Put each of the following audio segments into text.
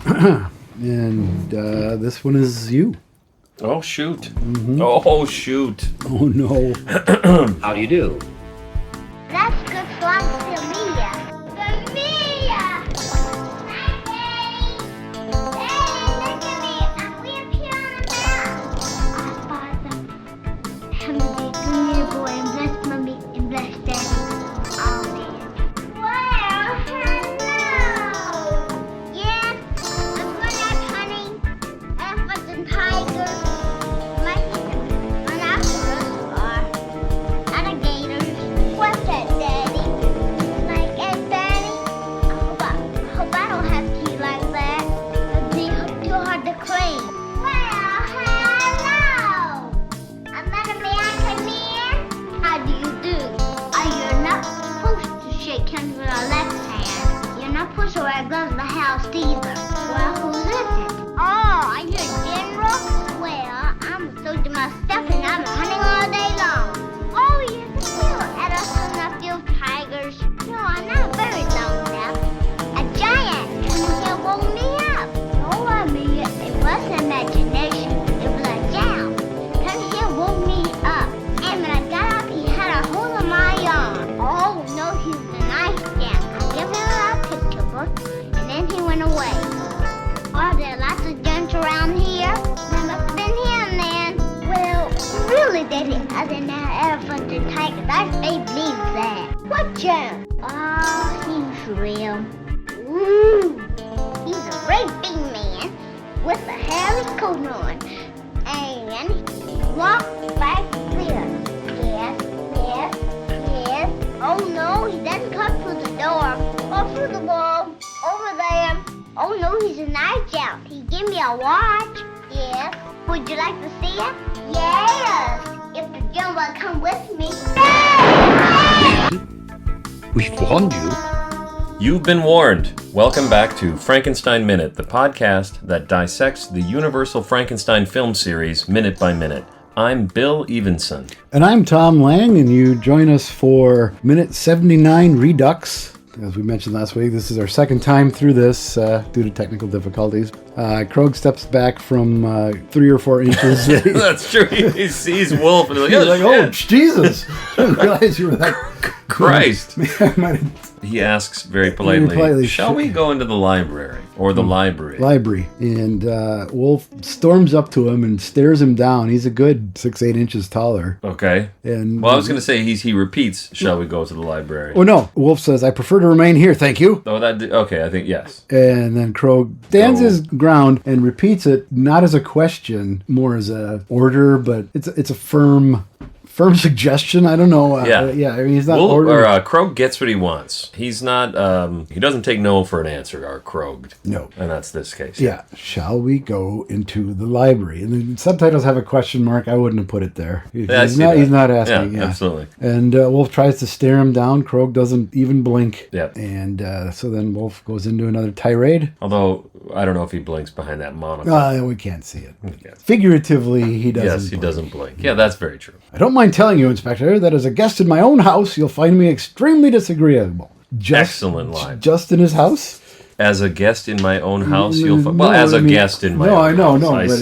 And this one is you. Oh, shoot. Mm-hmm. Oh, shoot. Oh, no. How do you do? That's good fun for Mia. For Mia! Hi, Daddy! Daddy, look at me! We appear on the map! Our Father, Heavenly, good little boy, and bless Mommy, and bless Daddy. Amen. Well, hello! Yes, I'm going out hunting elephants and tigers. My rhinoceros are alligators. What's that, Daddy? Like it, Daddy? I hope I don't have to eat like that. It'd be too hard to clean. Well, hello! I'm an American man. How do you do? You're not supposed to shake hands with our left hand. You're not supposed to wear gloves in the house either. Well, who is it? Oh, are you a general? Well, I'm a soldier myself and I'm hunting all day long. Oh, you're the real Edison of field tigers. No, I'm not very long now. A giant come here woke me up. No, I mean, it wasn't imagination. It was a jam. Come here woke me up. And when I got up, he had a hold of my arm. Oh, no, he was a nice jam. I gave him a picture book, and then he went away. Are there lots of gents around here? There must have been him then. Well, really, Daddy, other than that elephant and tiger, I believe that. What gem? Oh, he's real. Ooh, he's a great big man with a hairy coat on. And he walks back there. Yes, yes, yes. Oh no, he doesn't come through the door. Or through the wall. Over there. Oh no, he's a night owl. He gave me a watch. Yes. Would you like to see it? Yes. If the gem will come with me. We've warned you. You've been warned. Welcome back to Frankenstein Minute, the podcast that dissects the Universal Frankenstein film series minute by minute. I'm Bill Evenson. And I'm Tom Lang, and you join us for minute 79 Redux. As we mentioned last week, this is our second time through this due to technical difficulties. Krog steps back from 3 or 4 inches. That's true. He sees Wolf and he's He's like, oh, Jesus. I didn't realize you were that... Christ. I might have... He asks very politely, shall we go into the library? Or the library? Library. And Wolf storms up to him and stares him down. He's a good 6-8 inches taller. Okay. And well, I was going to say, he repeats, shall we go to the library? Oh, no. Wolf says, I prefer to remain here, thank you. Oh, okay, I think yes. And then Krog stands his ground and repeats it, not as a question, more as a order, but it's a firm suggestion. I don't know. I mean, he's not ordering. Krog gets what he wants. He's not, he doesn't take no for an answer, our Krog. No. And that's this case. Yeah. Shall we go into the library? And the subtitles have a question mark. I wouldn't have put it there. He's not asking. Yeah, absolutely. And Wolf tries to stare him down. Krog doesn't even blink. Yep. And so then Wolf goes into another tirade. Although, I don't know if he blinks behind that monocle. We can't see it. Figuratively, he doesn't Yes, he doesn't blink. Yeah, that's very true. I don't mind telling you, Inspector, that as a guest in my own house, you'll find me extremely disagreeable. Excellent line. Just in his house? As a guest in my own house, you'll find... Well, as a guest in my own house.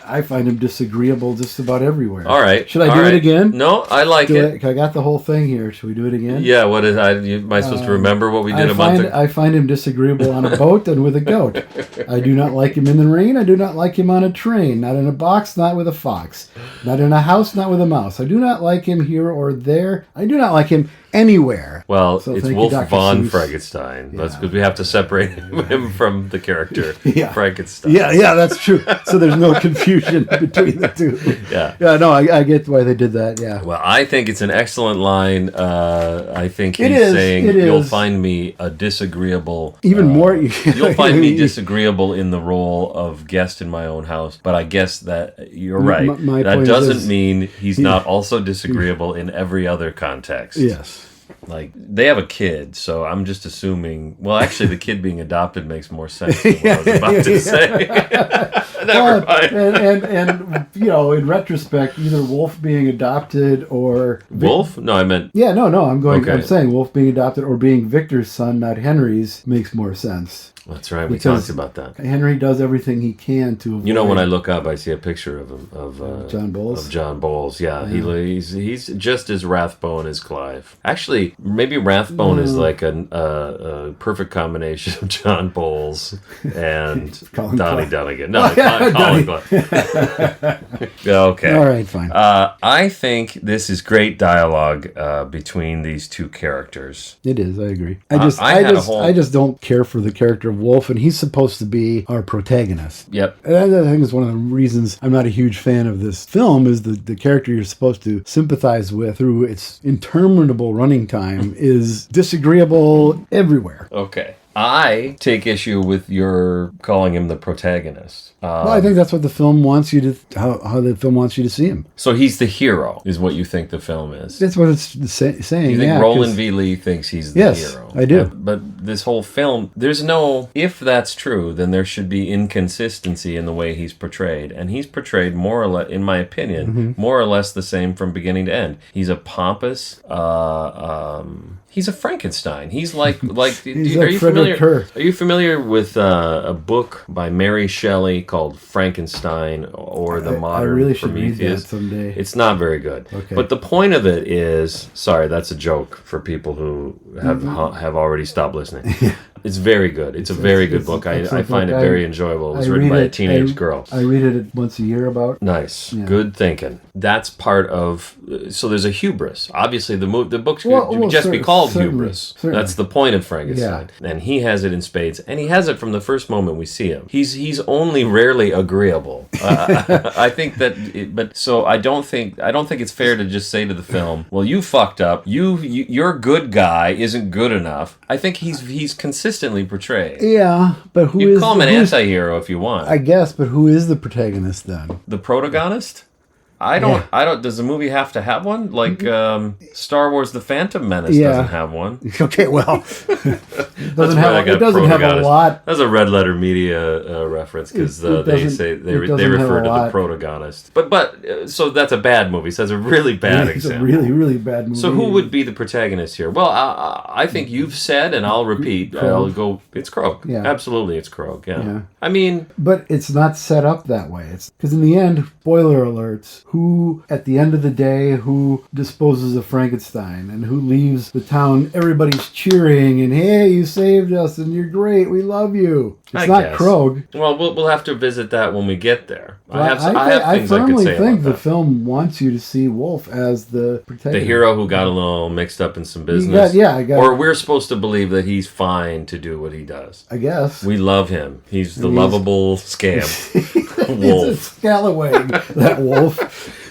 I find him disagreeable just about everywhere. All right. Should I do it again? No, I like it. I got the whole thing here. Should we do it again? Yeah, what is... Am I supposed to remember what we did a month ago? I find him disagreeable on a boat and with a goat. I do not like him in the rain. I do not like him on a train. Not in a box, not with a fox. Not in a house, not with a mouse. I do not like him here or there. I do not like him anywhere. Well, so it's Wolf von Frankenstein. That's because we have to separate him from the character Frankenstein. Yeah, that's true. So there's no confusion between the two. Yeah, no, I get why they did that. Yeah. Well, I think it's an excellent line. I think he's saying you'll find me a disagreeable. Even more. You'll find me disagreeable in the role of guest in my own house. But I guess that you're right. That doesn't mean he's not also disagreeable in every other context. Yes. Like, they have a kid, so I'm just assuming... Well, actually, the kid being adopted makes more sense than what I was about to say. Never mind. And in retrospect, either Wolf being adopted or... Wolf? No, I meant... Yeah, no, I'm saying Wolf being adopted or being Victor's son, not Henry's, makes more sense. That's right. We talked about that. Henry does everything he can to avoid... You know, when I look up, I see a picture of him of John Bowles. Of John Bowles. Yeah, he's just as Rathbone as Clive. Actually, maybe Rathbone is like a perfect combination of John Bowles and Donnie Dunnigan. No, Colin Clive. Okay. All right, fine. I think this is great dialogue between these two characters. It is. I agree. I just don't care for the character of Wolf, and he's supposed to be our protagonist. Yep. And I think it's one of the reasons I'm not a huge fan of this film is the character you're supposed to sympathize with through its interminable running time is disagreeable everywhere. Okay. I take issue with your calling him the protagonist. Well, I think that's what the film wants you to, how the film wants you to see him. So he's the hero, is what you think the film is. That's what it's saying. You think Roland V. Lee thinks he's the hero? Yes, I do. But this whole film, there's no, if that's true, then there should be inconsistency in the way he's portrayed. And he's portrayed more or less, in my opinion, more or less the same from beginning to end. He's a pompous, he's a Frankenstein. He's like he's are like you Frederick familiar? Kerr. Are you familiar with a book by Mary Shelley called Frankenstein or the Modern I really should Prometheus? read that someday. It's not very good. Okay. But the point of it is, sorry, that's a joke for people who have already stopped listening. It's very good. It's a very good book. I find it very enjoyable. It was written by a teenage girl. I read it once a year about. Nice. Yeah. Good thinking. That's part of... So there's a hubris. Obviously, the book should just be called Hubris. Certainly. That's the point of Frankenstein. Yeah. And he has it in spades. And he has it from the first moment we see him. He's only rarely agreeable. I think that... So I don't think it's fair to just say to the film, well, you fucked up. Your good guy isn't good enough. I think he's consistently portrayed. Yeah, but who is... You can call him an anti-hero if you want. I guess, but who is the protagonist then? The protagonist? I don't. Does the movie have to have one? Like Star Wars: The Phantom Menace doesn't have one. Okay, well, it doesn't have a lot. That's a Red Letter Media reference because they say they refer to the protagonist. But so that's a bad movie. So that's a really bad example. It's a really, really bad movie. So who would be the protagonist here? Well, I think you've said, and I'll repeat. I'll go. It's Krog. Yeah, absolutely, it's Krog. Yeah. I mean, but it's not set up that way. It's because in the end, spoiler alerts. Who, at the end of the day, who disposes of Frankenstein and who leaves the town? Everybody's cheering and, hey, you saved us and you're great. We love you. It's not Krog. Well, we'll have to visit that when we get there. I firmly think the film wants you to see Wolf as the protagonist. The hero who got a little mixed up in some business. Or we're supposed to believe that he's fine to do what he does. I guess. We love him. He's the lovable scamp. Wolf. He's a scallywag, that Wolf.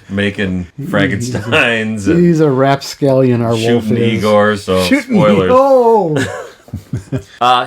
Making Frankensteins. He's a rapscallion, our Wolf is. Shooting Igor, so spoilers.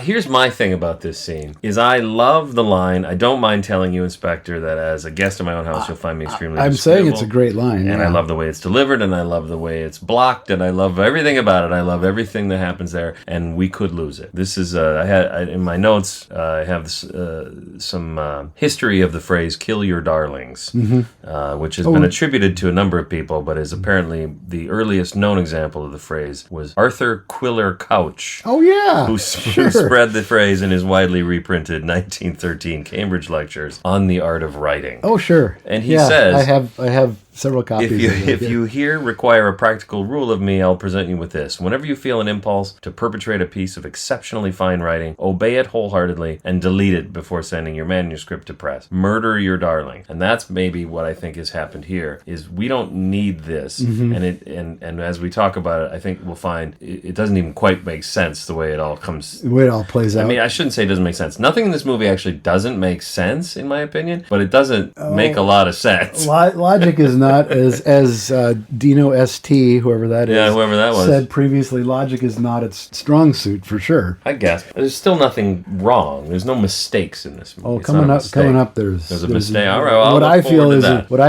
Here's my thing about this scene is I love the line, I don't mind telling you, Inspector, that as a guest in my own house you'll find me extremely I'm saying it's a great line. And I love the way it's delivered, and I love the way it's blocked, and I love everything about it. I love everything that happens there, and we could lose it. This is in my notes I have some history of the phrase "kill your darlings," which has been attributed to a number of people, but is apparently the earliest known example of the phrase was Arthur Quiller Couch. Oh yeah. Who spread the phrase in his widely reprinted 1913 Cambridge Lectures on the Art of Writing. Oh, sure. And he says... I have several copies of it. If you here require a practical rule of me, I'll present you with this. Whenever you feel an impulse to perpetrate a piece of exceptionally fine writing, obey it wholeheartedly and delete it before sending your manuscript to press. Murder your darling. And that's maybe what I think has happened here, is we don't need this. And as we talk about it, I think we'll find it doesn't even quite make sense the way it all comes... The way it all plays out. I mean, I shouldn't say it doesn't make sense. Nothing in this movie actually doesn't make sense, in my opinion, but it doesn't make a lot of sense. Logic is not, as Dino St., whoever that is, said previously, logic is not its strong suit, for sure. I guess. There's still nothing wrong. There's no mistakes in this movie. Oh, coming up, there's a mistake. All right, well, what I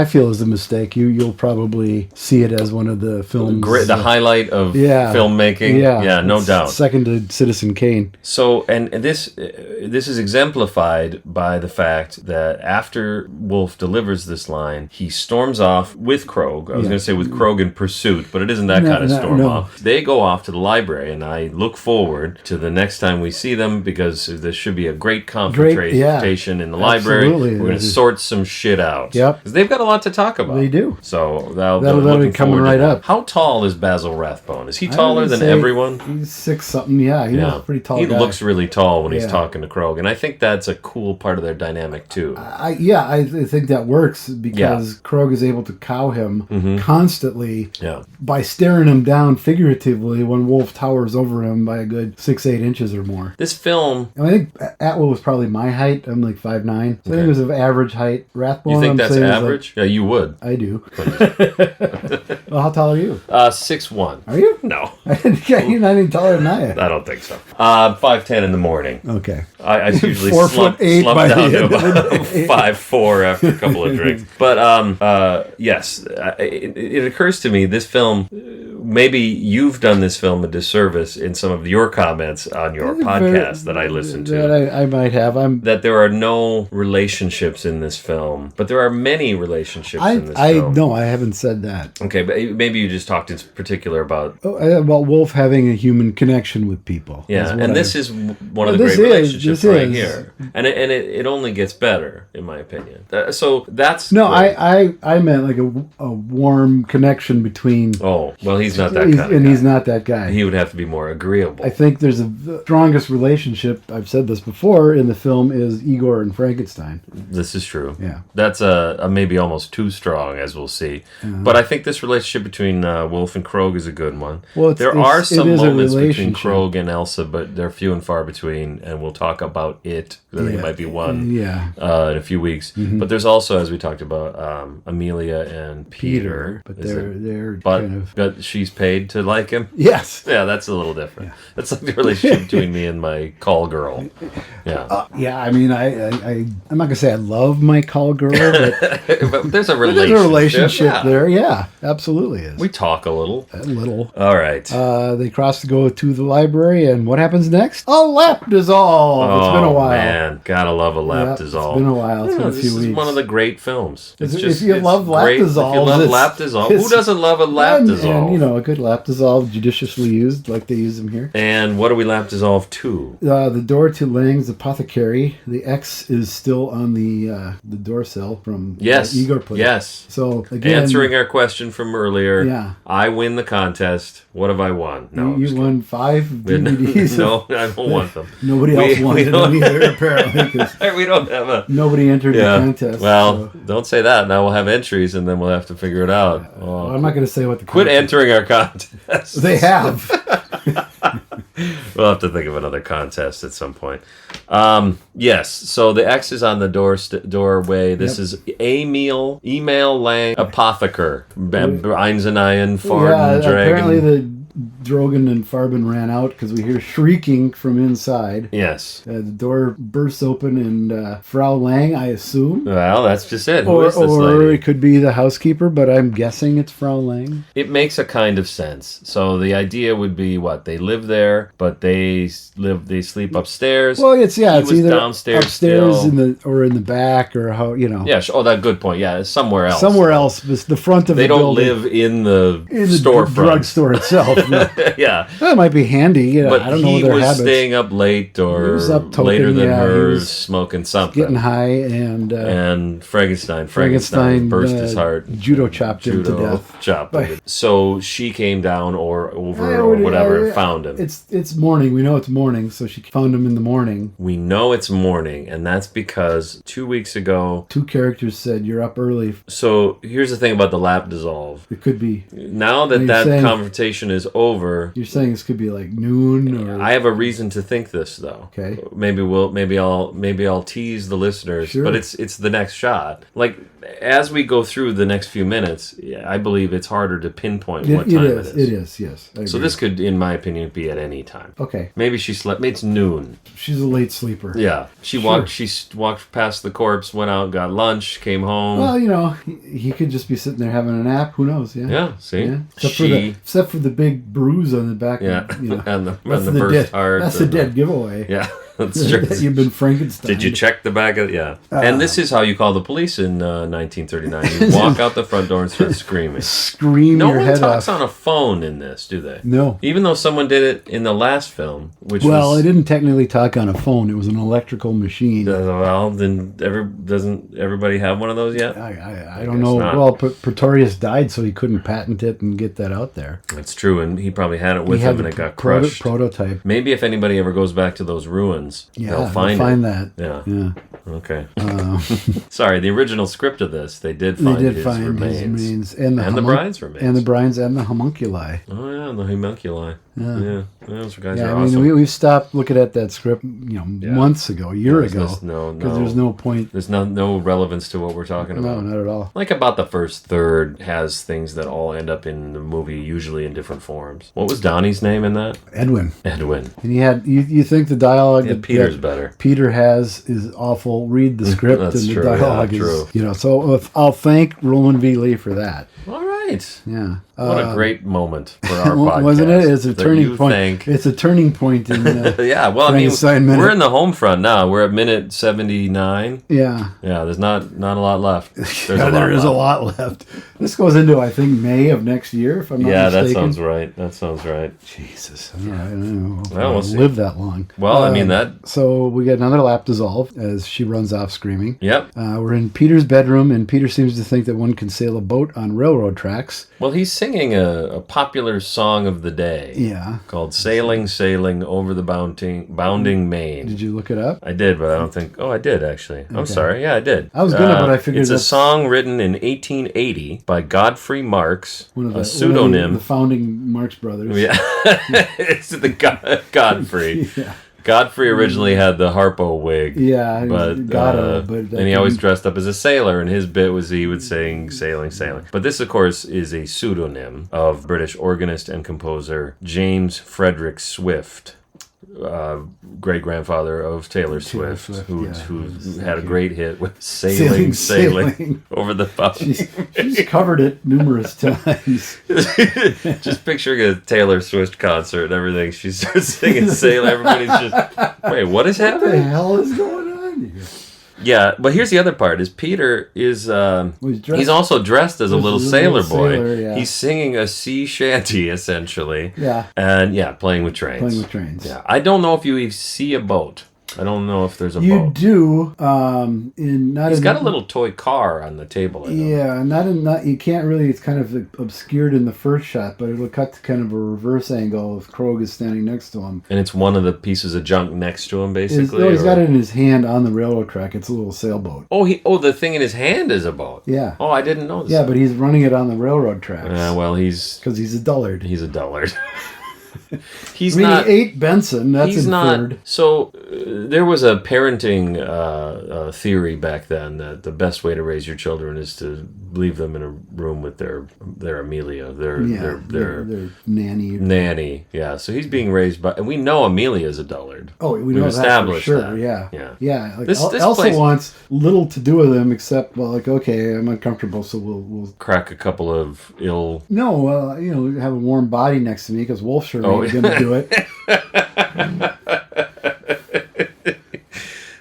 feel is a mistake. You'll probably see it as one of the films. The highlight of filmmaking. Yeah, no doubt. Second to Citizen Kane. So, and this is exemplified by the fact that after Wolf delivers this line, he storms off off with Krog. I was going to say with Krog in pursuit, but it isn't that kind of storm off. They go off to the library, and I look forward to the next time we see them because this should be a great confrontation in the library. Absolutely. We're going to sort some shit out. Yep. Because they've got a lot to talk about. They do. So that'll be coming right up. How tall is Basil Rathbone? Is he taller than everyone? He's 6-something. Yeah, he's a pretty tall guy. He looks really tall when he's talking to Krog, and I think that's a cool part of their dynamic too. I think that works because Krog is able to cow him constantly by staring him down figuratively when Wolf towers over him by a good 6-8 inches or more. This film... I think Atwell was probably my height. I'm like 5'9". So I think it was of average height. Rathbone, you think that's average? Yeah, you would. I do. Well, how tall are you? 6'1". Are you? No. You're not any taller than I am. I don't think so. 5'10" in the morning. Okay. I usually 4'8" slump down to about 5'4" after a couple of drinks. But yes, it occurs to me this film, maybe you've done this film a disservice in some of your comments on your podcast that I listened to. That I might have. That there are no relationships in this film, but there are many relationships in this film. No, I haven't said that. Okay, but maybe you just talked in particular about Wolf having a human connection with people. Yeah, and this is one of the great relationships right here, and it only gets better in my opinion. So that's I meant like a warm connection between. Oh well, he's not that kind of guy. He's not that guy. He would have to be more agreeable. I think the strongest relationship, I've said this before, in the film is Igor and Frankenstein. This is true. Yeah. That's a maybe almost too strong, as we'll see. But I think this relationship between Wolf and Krog is a good one. Well, there are some moments between Krog and Elsa, but they're few and far between, and we'll talk about it. I think it might be one in a few weeks. Mm-hmm. But there's also, as we talked about, Amelia and Peter. But they're she's paid to like him? Yes. Yeah, that's a little different. Yeah. That's like the relationship between me and my call girl. Yeah. I mean, I'm not going to say I love my call girl, but there's a relationship. There. Yeah, absolutely is. We talk a little. All right. They cross to go to the library, and what happens next? A lap dissolve. It's been a while. Man, gotta love a lap dissolve. It's been a while. It's been a few weeks. This is one of the great films. If you love lap dissolve, who doesn't love a lap dissolve? And a good lap dissolve, judiciously used, like they use them here. And what do we lap dissolve to? The door to Lang's apothecary. The X is still on the door sill from Igor Place. Yes. So again, answering our question from earlier. Yeah. I win the contest. What have I won? No, you won 5 DVDs. No, I don't want them. Nobody else wanted them either, apparently. We don't have a... Nobody entered the contest. Well, don't say that. Now we'll have entries, and then we'll have to figure it out. I'm not going to say what the Quit entering our contest. They have. We'll have to think of another contest at some point. Yes, so the X is on the doorway. This is Emil Lang Apotheker. Einstein, Farden, Dragon. Apparently the Drogon and Farben ran out because we hear shrieking from inside. Yes. The door bursts open and Frau Lang, I assume. Well, that's just it. Who is this lady? It could be the housekeeper, but I'm guessing it's Frau Lang. It makes a kind of sense. So the idea would be what? They live there, but they sleep upstairs. Well, it's either downstairs upstairs or in the back or how, Yeah, that's a good point. Yeah, it's somewhere else. Somewhere else. The front of the building. They don't live in the storefront. Drugstore itself. Yeah. That might be handy. But I don't know their habits. He was staying up late or later than hers, smoking something. Getting high and Frankenstein burst his heart. Judo chopped him to death. So she came down or whatever and found him. It's morning. We know it's morning, so she found him in the morning. We know it's morning, and that's because 2 weeks ago... 2 characters said, you're up early. So here's the thing about the lap dissolve. It could be. Now that confrontation is over... You're saying this could be like noon or... I have a reason to think this, though. Okay. Maybe I'll tease the listeners, but it's the next shot. Like, as we go through the next few minutes, I believe it's harder to pinpoint what time it is. It is, yes. So this could, in my opinion, be at any time. Okay. Maybe she slept. Maybe it's noon. She's a late sleeper. Yeah. She walked past the corpse, went out, got lunch, came home. Well, he could just be sitting there having a nap. Who knows? Yeah. Yeah. See. Yeah. Except for the big bruise on the back. Yeah. And the burst heart. That's a dead giveaway. Yeah. That's true. that you've been Frankenstein. Did you check the back of and this is how you call the police in 1939. You walk out the front door and start screaming. Scream No your one head talks off. on a phone in this, do they? No. Even though someone did it in the last film, which Well, was... it didn't technically talk on a phone. It was an electrical machine. well, then doesn't everybody have one of those yet? I don't guess know. not. Well, Pretorius died, so he couldn't patent it and get that out there. That's true, and he probably had it with He had him and the it got crushed. prototype. Maybe if anybody ever goes back to those ruins, Yeah, they'll find that. Yeah. Yeah. Okay. Sorry, the original script of this, they did find his remains. And the bride's remains. And the bride's and the homunculi. Oh, yeah, the homunculi. Yeah. Those guys Yeah, are I mean, awesome. we stopped looking at that script, months ago, a year ago. Because there's no point. There's no relevance to what we're talking about. No, not at all. Like about the first third has things that all end up in the movie, usually in different forms. What was Donnie's name in that? Edwin. Edwin. And he had, you think the dialogue that Peter's better. Peter has is awful. Read the script That's and true, the dialogue yeah, is, true. so I'll thank Roland V. Lee for that. All right. Yeah. What a great moment for our podcast. Wasn't it? It's a that turning you point. think- It's a turning point in Yeah, well, I mean, Frankenstein minute. we're in the home front now. We're at minute 79. Yeah. Yeah, there's not a lot left. There's There is a lot left. This goes into, I think, May of next year, if I'm not Yeah, mistaken. that sounds right. Jesus. I don't know. Well, we'll see. Live that long. Well, I mean, that... So we get another lap dissolve as she runs off screaming. Yep. We're in Peter's bedroom, and Peter seems to think that one can sail a boat on railroad tracks. Well, he's singing a popular song of the day. Yeah. Called Sailing, Sailing Over the Bounding Main. Did you look it up? I did, but I don't think... Oh, I did, actually. I'm sorry. Yeah, I did. I was gonna, but I figured it's a that's- song written in 1880 by Godfrey Marx, One of a pseudonym. the founding Marx brothers. Yeah, it's the Godfrey. Yeah. Godfrey originally had the Harpo wig. Yeah, but Gatto, and he always dressed up as a sailor, and his bit was he would sing "Sailing, Sailing." But this, of course, is a pseudonym of British organist and composer James Frederick Swift. Great-grandfather of Taylor Swift, who had a great hit with Sailing over the bounding. She's covered it numerous times. Just picturing a Taylor Swift concert and everything. She starts singing Sailing. Everybody's just, wait, what is What the happening? hell is going on here? Yeah, but here's the other part: is Peter is he's also dressed as a little sailor boy. Yeah. He's singing a sea shanty essentially. Yeah. And playing with trains. Playing with trains. Yeah, I don't know if you see a boat. I don't know if there's a You boat. do. He's got a little toy car on the table. I know. Yeah, not you can't really. It's kind of obscured in the first shot, but it'll cut to kind of a reverse angle if Krog is standing next to him. And it's one of the pieces of junk next to him, basically. He's got it in his hand on the railroad track. It's a little sailboat. Oh, the thing in his hand is a boat. Yeah. Oh, I didn't know this. Yeah, but he's running it on the railroad tracks. Well, because he's a dullard. he's a dullard. He ate Benson. That's He's inferred. not. So there was a parenting theory back then that the best way to raise your children is to leave them in a room with their Amelia, their nanny. Yeah. So he's being raised by, and we know Amelia's a dullard. Oh, we We've know that for established sure. that. Yeah. Like This Elsa place- wants little to do with him, except okay, I'm uncomfortable, so we'll Crack a couple of ill. have a warm body next to me because Wolf sure ain't gonna do it.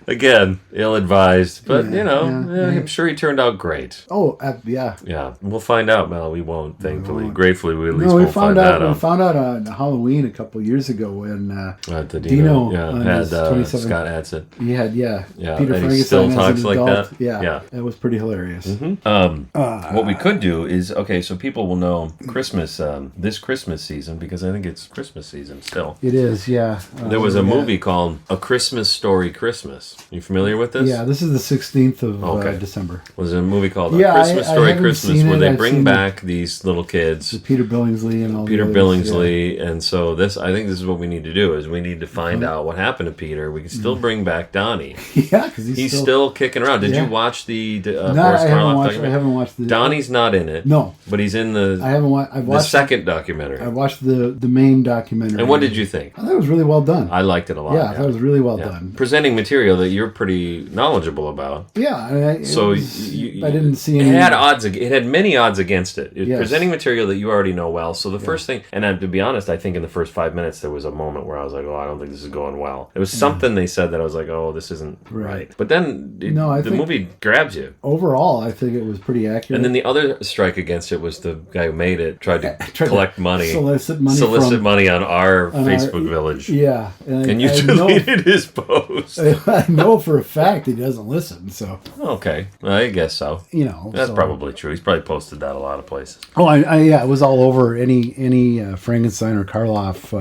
Again, ill-advised, but Yeah. I'm sure he turned out great. Oh, yeah. Yeah, we'll find out. Well, we won't. Thankfully, gratefully, we at least No, we won't found find out. that We out. found out on Halloween a couple years ago when The Dino Dino on had his 27th Scott Adsit. he had Yeah, Peter and he still Frankenstein as talks an like adult. that? Yeah, Yeah. that was pretty hilarious. What we could do is so people will know Christmas this Christmas season, because I think it's Christmas season still. It is, yeah. There was a movie called A Christmas Story Christmas. You familiar with this? Yeah, this is the 16th of Okay. December. Was a movie called A Yeah, Christmas I Story haven't Christmas, seen where it. they I've bring seen back these little kids. So Peter Billingsley and all Peter the others, Billingsley, and so I think this is what we need to do: is we need to find out what happened to Peter. We can still bring back Donnie. Yeah, because He's still kicking around. Did Yeah. you watch the No, Boris I Karloff haven't watched the. Donnie's not in it. No, but he's in I haven't watched. I've the watched second documentary. I watched the main documentary. And what did you think? I thought it was really well done. I liked it a lot. Yeah, I thought it was really well done. Presenting material that you're pretty knowledgeable about. Yeah. I didn't see any. It had odds. It had many odds against it. It was Yes. presenting material that you already know well. So the first thing, and to be honest, I think in the first 5 minutes there was a moment where I was like, "Oh, I don't think this is going well." There was something they said that I was like, "Oh, this isn't right." But then I the think movie grabs you. Overall, I think it was pretty accurate. And then the other strike against it was the guy who made it tried to collect money, solicit money on our Facebook village. Yeah, and you deleted his post. I know for a fact he doesn't listen. So okay, I guess so. That's probably true. He's probably posted that a lot of places. Oh, yeah, it was all over any Frankenstein or Karloff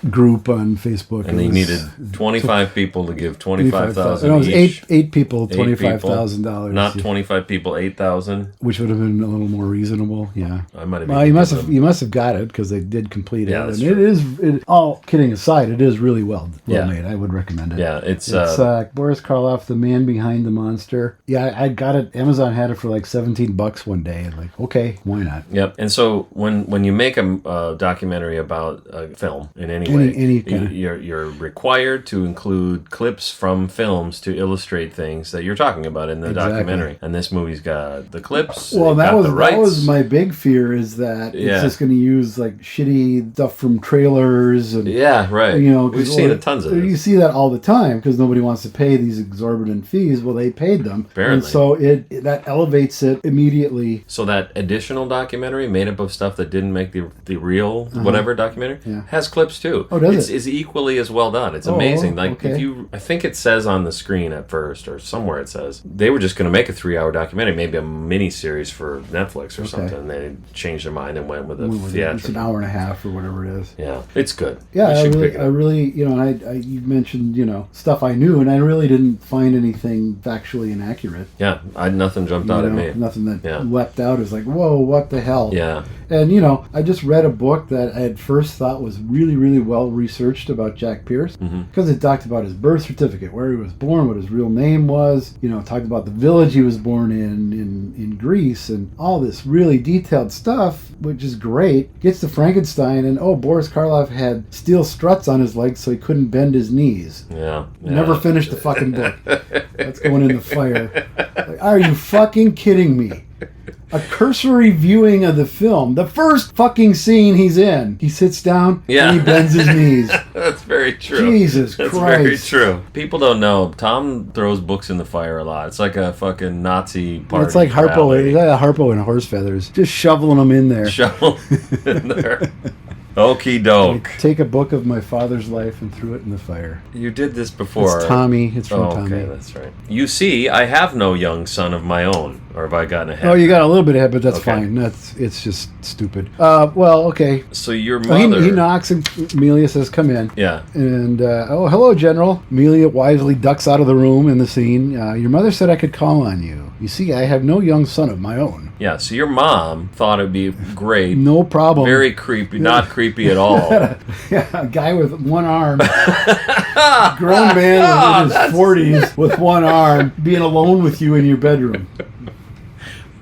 group on Facebook. And he needed 25 people to give $25,000 it was each. eight people, $25,000. Not 25 people, 8,000. Which would have been a little more reasonable. Yeah, I might have. Well, you must have got it because they did complete it. Yeah, that's and true. All kidding aside, it is really well made. I would recommend it. Yeah, it's Boris Karloff, the man behind the monster. Yeah, I got it. Amazon had it for like $17 one day. And like, okay, why not? Yep. And so when you make a documentary about a film in any way, you're required to include clips from films to illustrate things that you're talking about in the documentary. And this movie's got the clips. Well, that was my big fear, is that it's just going to use like shitty stuff from trailers and right. We've seen tons of this. You see that all the time because nobody wants to pay these exorbitant fees. Well, they paid them, apparently. And so that elevates it immediately. So that additional documentary made up of stuff that didn't make the real whatever documentary has clips too. Oh, does it? It's equally as well done. It's amazing. Like okay. I think it says on the screen at first, or somewhere it says they were just going to make a 3-hour documentary, maybe a mini series for Netflix or something. They changed their mind and went with a theatrical. It's an hour and a half or whatever it is. Yeah, it's good. Yeah, I really, you mentioned, stuff I knew, and I really didn't find anything factually inaccurate. Yeah, nothing jumped out at me. Nothing that leapt out as like, whoa, what the hell? Yeah. And, I just read a book that I at first thought was really, really well researched about Jack Pierce, because it talked about his birth certificate, where he was born, what his real name was, talked about the village he was born in Greece, and all this really detailed stuff, which is great. Gets to Frankenstein, and Boris Karloff had steel struts on his legs so he couldn't bend his knees. Yeah. Never finished the fucking book. That's going in the fire. Like, are you fucking kidding me? A cursory viewing of the film, the first fucking scene he's in, he sits down and he bends his knees. That's very true. Jesus Christ. That's very true. People don't know. Tom throws books in the fire a lot. It's like a fucking Nazi party. It's like Harpo and horse feathers. Just shoveling them in there. Shovel in there. Okie doke. Take a book of my father's life and threw it in the fire. You did this before. It's Tommy. It's from Tommy. Okay, that's right. You see, I have no young son of my own. Or have I gotten ahead? Oh, you got a little bit ahead, but that's fine. It's just stupid. Well, okay. So your mother... He knocks and Amelia says, come in. Yeah. And, hello, General. Amelia wisely ducks out of the room in the scene. Your mother said I could call on you. You see, I have no young son of my own. Yeah, so your mom thought it'd be great. No problem. Very creepy. Not creepy at all. Yeah, a guy with one arm. Grown man in his 40s with one arm being alone with you in your bedroom.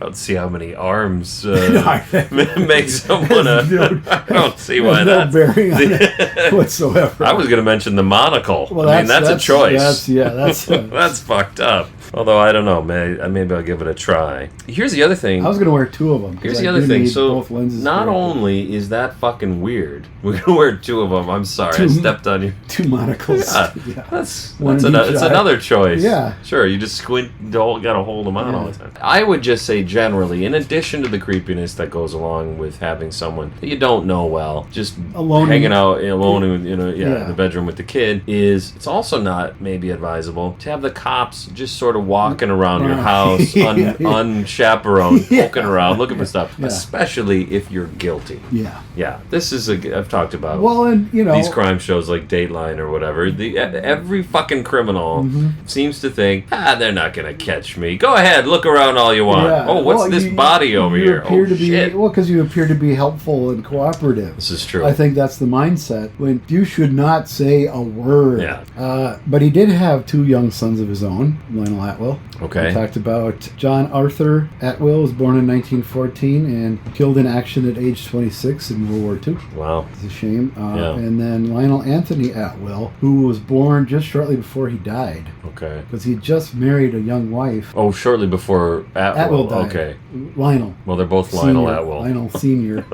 I don't see how many arms make someone I don't see why no bearing on it whatsoever. I was going to mention the monocle. Well, that's a choice. That's fucked up. Although, I don't know. Maybe I'll give it a try. Here's the other thing. I was going to wear two of them. Here's the other thing. So, not only is that fucking weird, we're going to wear two of them. I'm sorry. I stepped on you. Two monocles. Yeah. That's another choice. Yeah. Sure, you just got to hold them on all the time. I would just say generally, in addition to the creepiness that goes along with having someone that you don't know well, just hanging out alone in the bedroom with the kid, it's also not maybe advisable to have the cops just sort of walking around your house unchaperoned, poking around, looking for stuff, especially if you're guilty. Yeah. This is I've talked about. Well, and these crime shows like Dateline or whatever. Every fucking criminal seems to think, they're not gonna catch me. Go ahead, look around all you want. Yeah. Oh, what's this body over here? Oh, shit. Well, because you appear to be helpful and cooperative. This is true. I think that's the mindset. When you should not say a word. Yeah. But he did have two young sons of his own, Lionel Atwill. Okay. We talked about John Arthur Atwill, was born in 1914 and killed in action at age 26 in World War II. Wow. It's a shame. Yeah. And then Lionel Anthony Atwill, who was born just shortly before he died, Okay. because he just married a young wife. Oh, shortly before Atwill. Atwill died. Okay. Lionel. Well, they're both Lionel Senior. Atwill. Lionel Senior.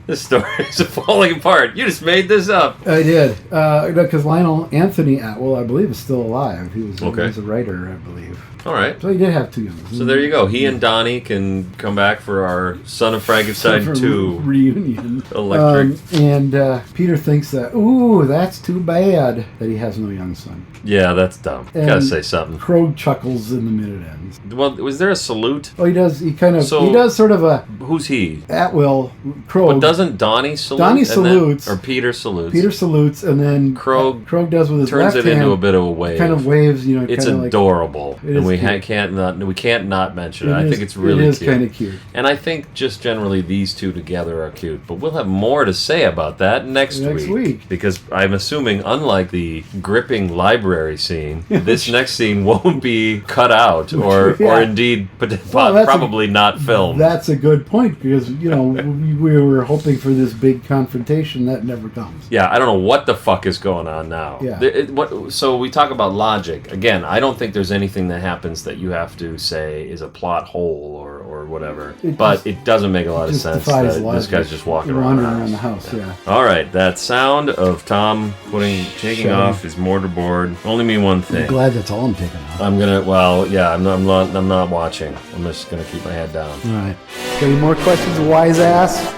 This story is falling apart. You just made this up. I did. Because Lionel Anthony Atwill, I believe, is still alive. He was a writer, I believe. All right. So he did have two young sons. So there you go. He and Donnie can come back for our Son of Frankenstein 2 reunion. electric. And Peter thinks that, ooh, that's too bad that he has no young son. Yeah, that's dumb. And Gotta say something. Crow chuckles in the minute ends. Well, was there a salute? Oh, he does. He So- does sort of a Who's he? Atwill Crow. But doesn't Donnie salute? Donnie and then- salutes. or Peter salutes. Peter salutes, and then Crow does with his turns left it into hand, a bit of a wave. kind of waves. You know, It's kind of adorable, It and is we cute. can't not mention it. I think it's really It is cute. kind of cute. And I think just generally these two together are cute. But we'll have more to say about that next week. Because I'm assuming, unlike the gripping library scene, this next scene won't be cut out or indeed probably not filmed. That's a good point, because we were hoping for this big confrontation that never comes. Yeah, I don't know what the fuck is going on now. Yeah. So we talk about logic. Again, I don't think there's anything that happens that you have to say is a plot hole or whatever. It doesn't make a lot of Just sense defies that logic. this guy's just wandering around the house. Yeah. All right, that sound of Tom taking off his mortarboard only mean one I'm thing. glad that's all I'm taking off. I'm not watching. I'm just gonna keep my head down. All right. Got any more questions, wise ass?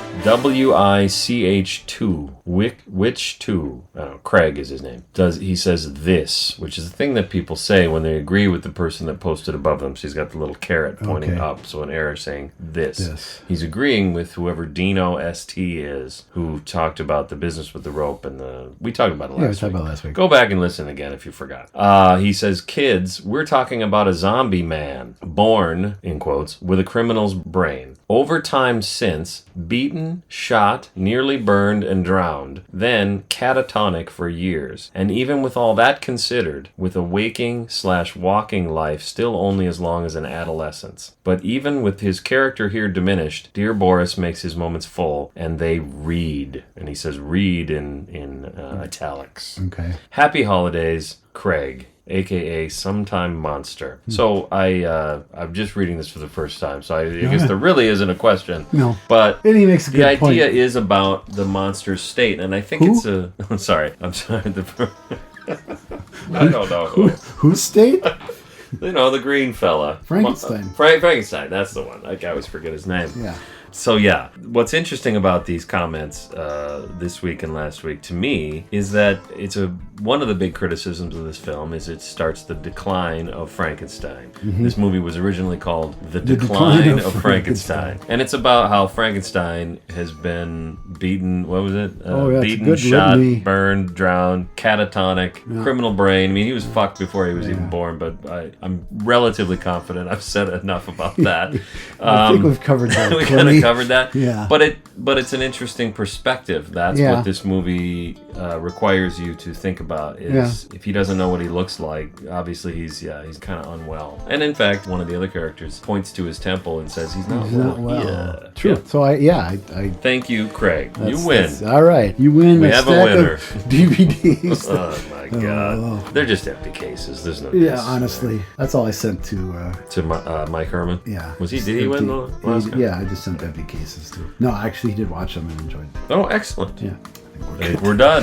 WICH2. Which 2? I don't know, Craig is his name. He says this, which is the thing that people say when they agree with the person that posted above them. So he's got the little carrot pointing up. So an error saying this. He's agreeing with whoever Dino ST is, who talked about the business with the rope and we talked about it last week. Last week. Go back and listen again if you forgot. He says, kids, we're talking about a zombie man, born, in quotes, with a criminal's brain. Over time since, beaten, shot, nearly burned, and drowned, then catatonic for years. And even with all that considered, with a waking/walking life still only as long as an adolescence. But even with his character here diminished, dear Boris makes his moments full, and they read. And he says read in italics. Okay. Happy holidays, Craig, a.k.a. Sometime Monster. So I'm just reading this for the first time, so I guess there really isn't a question. No. But And he makes a good the point. idea is about the monster's state, and I think it's a... I'm sorry. I don't know. Whose state? The green fella. Frankenstein. Frankenstein, that's the one. I always forget his name. Yeah. So yeah, what's interesting about these comments this week and last week to me is that one of the big criticisms of this film is it starts the decline of Frankenstein. Mm-hmm. This movie was originally called The Decline of Frankenstein. And it's about how Frankenstein has been beaten, what was it? Beaten, shot, burned, drowned, catatonic, criminal brain. I mean, he was fucked before he was even born, but I'm relatively confident I've said enough about that. I think we've covered that. We kind of covered that. Yeah. But it's an interesting perspective. That's what this movie requires you to think about is if he doesn't know what he looks like, obviously he's kind of unwell. And in fact, one of the other characters points to his temple and says he's not well. Yeah. True. Yeah. So I Thank you, Craig. You win. All right. You win. We have a winner. DVDs. Oh my god. They're just empty cases. There's no Yeah, honestly. That's all I sent to Mike Herman. Yeah. Did he win the last guy? Yeah, I just sent empty cases too. No, actually he did watch them and enjoyed them. Oh, excellent. Yeah. I think we're done.